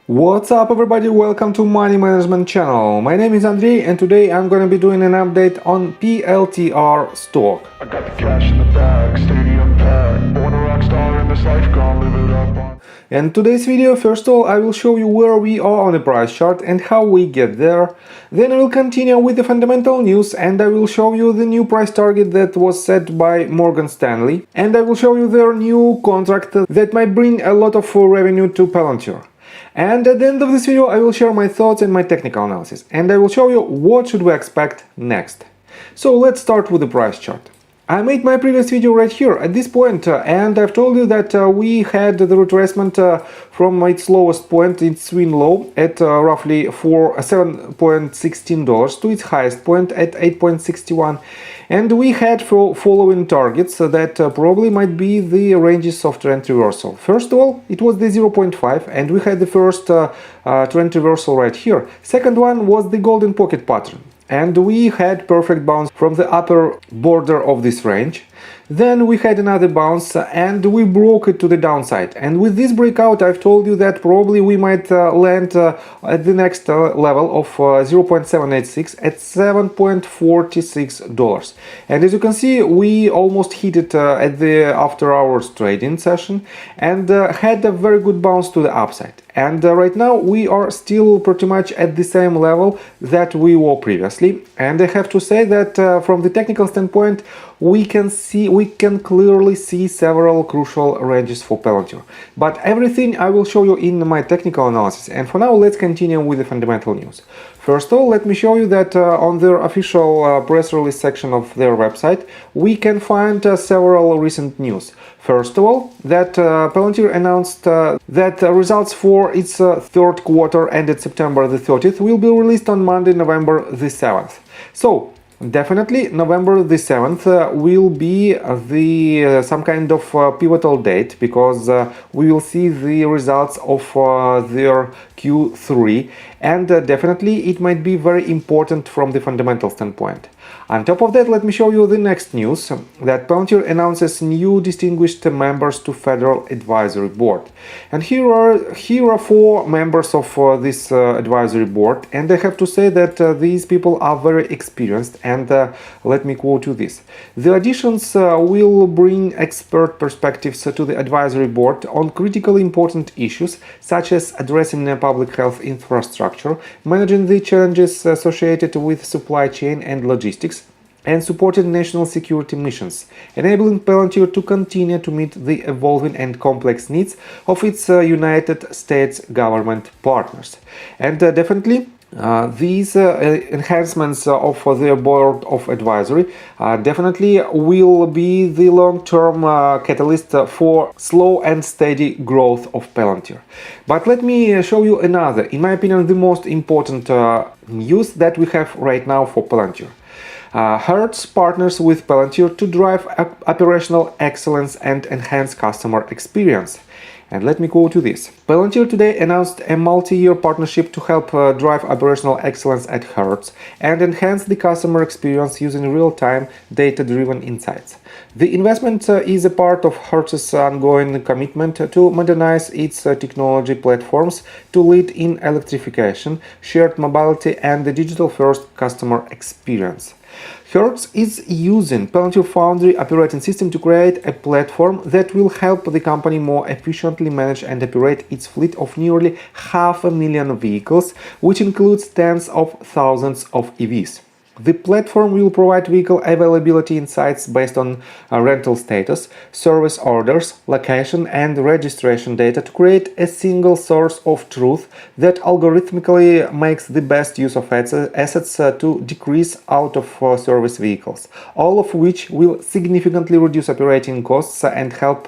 What's up everybody, welcome to Money Management channel. My name is Andrei and today I'm gonna be doing an update on PLTR stock. I got the cash in the bag, stadium packed, born a rock star in this life, gonna live it up on. In today's video, first of all, I will show you where we are on the price chart and how we get there. Then I will continue with the fundamental news and I will show you the new price target that was set by Morgan Stanley. And I will show you their new contract that might bring a lot of revenue to Palantir. And at the end of this video, I will share my thoughts and my technical analysis. And I will show you what should we expect next. So let's start with the price chart. I made my previous video right here at this point and I've told you that we had the retracement from its lowest point, its swing low at roughly for $7.16 to its highest point at 8.61, and we had following targets that probably might be the ranges of trend reversal. First of all, it was the 0.5 and we had the first trend reversal right here. Second one was the golden pocket pattern. And we had perfect bounce from the upper border of this range. Then we had another bounce and we broke it to the downside. And with this breakout, I've told you that probably we might land at the next level of 0.786 at $7.46. And as you can see, we almost hit it at the after hours trading session and had a very good bounce to the upside. And right now we are still pretty much at the same level that we were previously. And I have to say that from the technical standpoint, we can clearly see several crucial ranges for Palantir. But everything I will show you in my technical analysis. And for now, let's continue with the fundamental news. First of all, let me show you that on their official press release section of their website, we can find several recent news. First of all, that Palantir announced that results for its third quarter ended September the 30th will be released on Monday, November the 7th. So, definitely November the 7th will be the some kind of pivotal date because we will see the results of their Q3 and definitely it might be very important from the fundamental standpoint. On top of that, let me show you the next news that Palantir announces new distinguished members to Federal Advisory Board. And here are 4 members of this advisory board, and I have to say that these people are very experienced, and let me quote you this. The additions will bring expert perspectives to the advisory board on critically important issues such as addressing public health infrastructure, managing the challenges associated with supply chain and logistics, and supporting national security missions, enabling Palantir to continue to meet the evolving and complex needs of its United States government partners. And definitely, these enhancements of their board of advisory definitely will be the long-term catalyst for slow and steady growth of Palantir. But let me show you another, in my opinion, the most important news that we have right now for Palantir. Hertz partners with Palantir to drive operational excellence and enhance customer experience. And let me quote you this. Palantir today announced a multi-year partnership to help drive operational excellence at Hertz and enhance the customer experience using real-time, data-driven insights. The investment is a part of Hertz's ongoing commitment to modernize its technology platforms to lead in electrification, shared mobility, and the digital-first customer experience. Hertz is using Palantir Foundry operating system to create a platform that will help the company more efficiently manage and operate its fleet of nearly 500,000 vehicles, which includes tens of thousands of EVs. The platform will provide vehicle availability insights based on rental status, service orders, location, and registration data to create a single source of truth that algorithmically makes the best use of assets to decrease out-of-service vehicles, all of which will significantly reduce operating costs and help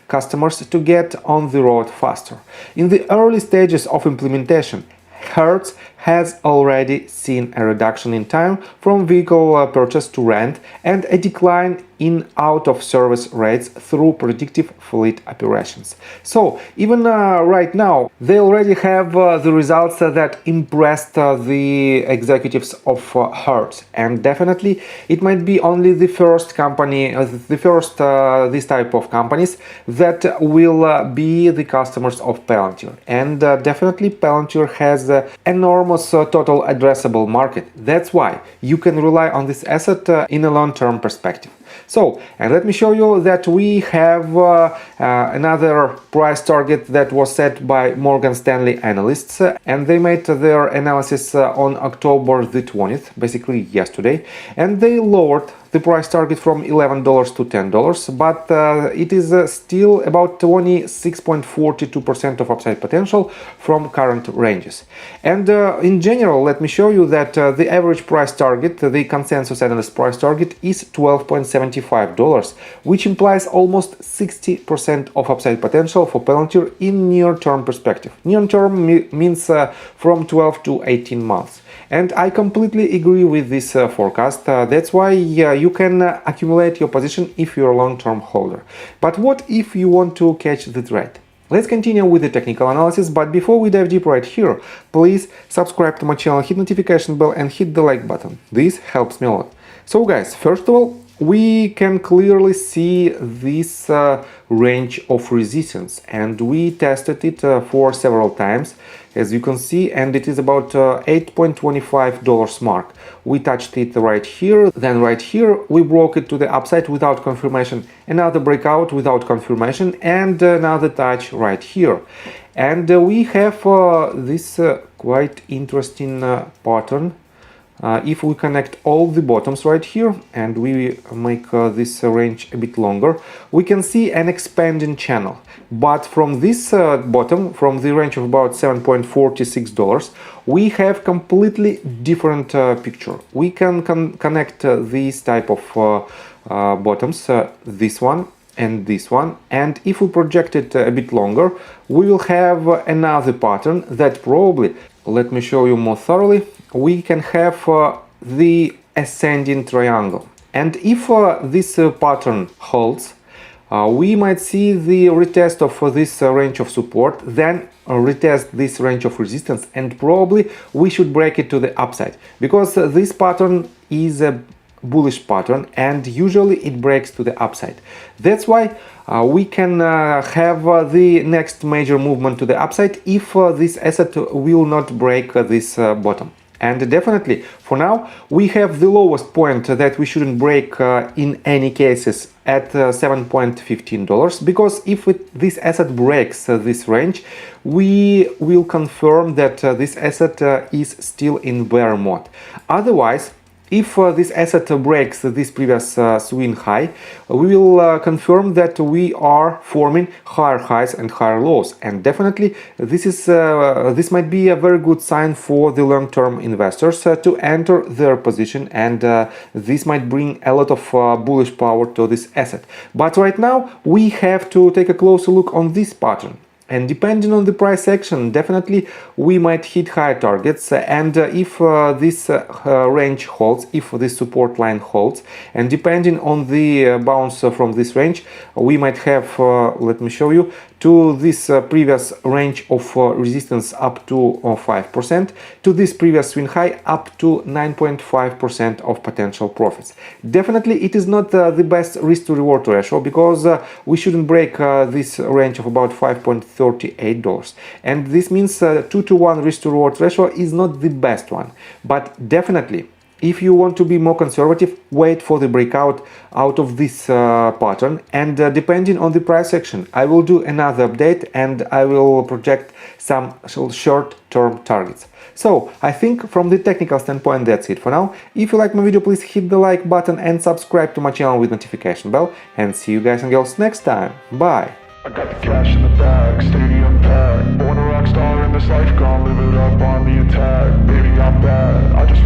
customers to get on the road faster. In the early stages of implementation, Hertz has already seen a reduction in time from vehicle purchase to rent and a decline in out-of-service rates through predictive fleet operations. So even right now, they already have the results that impressed the executives of Hertz, and definitely it might be only the first company, this type of companies that will be the customers of Palantir. And definitely Palantir has enormous total addressable market. That's why you can rely on this asset in a long-term perspective. So, and let me show you that we have another price target that was set by Morgan Stanley analysts, and they made their analysis on October the 20th, basically yesterday, and they lowered the price target from $11 to $10, but it is still about 26.42% of upside potential from current ranges. And in general, let me show you that the average price target, the consensus analyst price target, is $12.75, which implies almost 60% of upside potential for Palantir in near-term perspective. Near-term means from 12 to 18 months. And I completely agree with this forecast. That's why you can accumulate your position if you're a long-term holder. But what if you want to catch the trend? Let's continue with the technical analysis, but before we dive deep right here, please subscribe to my channel, hit notification bell and hit the like button. This helps me a lot. So guys, first of all, we can clearly see this range of resistance, and we tested it for several times, as you can see, and it is about $8.25 mark. We touched it right here, then right here we broke it to the upside without confirmation, another breakout without confirmation, and another touch right here. And we have this quite interesting pattern. If we connect all the bottoms right here and we make this range a bit longer, we can see an expanding channel. But from this bottom, from the range of about $7.46, we have completely different picture. We can connect these type of bottoms, this one and this one, and if we project it a bit longer, we will have another pattern that probably, let me show you more thoroughly, we can have the ascending triangle. And if this pattern holds, we might see the retest of this range of support, then retest this range of resistance, and probably we should break it to the upside, because this pattern is a bullish pattern and usually it breaks to the upside. That's why we can have the next major movement to the upside if this asset will not break this bottom. And definitely for now we have the lowest point that we shouldn't break in any cases at $7.15, because if this asset breaks this range, we will confirm that this asset is still in bear mode. Otherwise, if this asset breaks this previous swing high, we will confirm that we are forming higher highs and higher lows, and definitely this might be a very good sign for the long-term investors to enter their position, and this might bring a lot of bullish power to this asset. But right now we have to take a closer look on this pattern. And depending on the price action, definitely we might hit higher targets, and if this range holds, if this support line holds, and depending on the bounce from this range, we might have, let me show you, to this previous range of resistance up to 5%, to this previous swing high up to 9.5% of potential profits. Definitely it is not the best risk to reward ratio, because we shouldn't break this range of about $5.38, and this means 2-to-1 risk to reward ratio is not the best one. But definitely if you want to be more conservative, wait for the breakout out of this pattern, and depending on the price action, I will do another update and I will project some short-term targets. So I think from the technical standpoint that's it for now. If you like my video, please hit the like button and subscribe to my channel with notification bell, and see you guys and girls next time. Bye! I got the cash in the bag, stadium packed. Born a rock star in this life, gone live it up on the attack. Baby, I'm bad. I just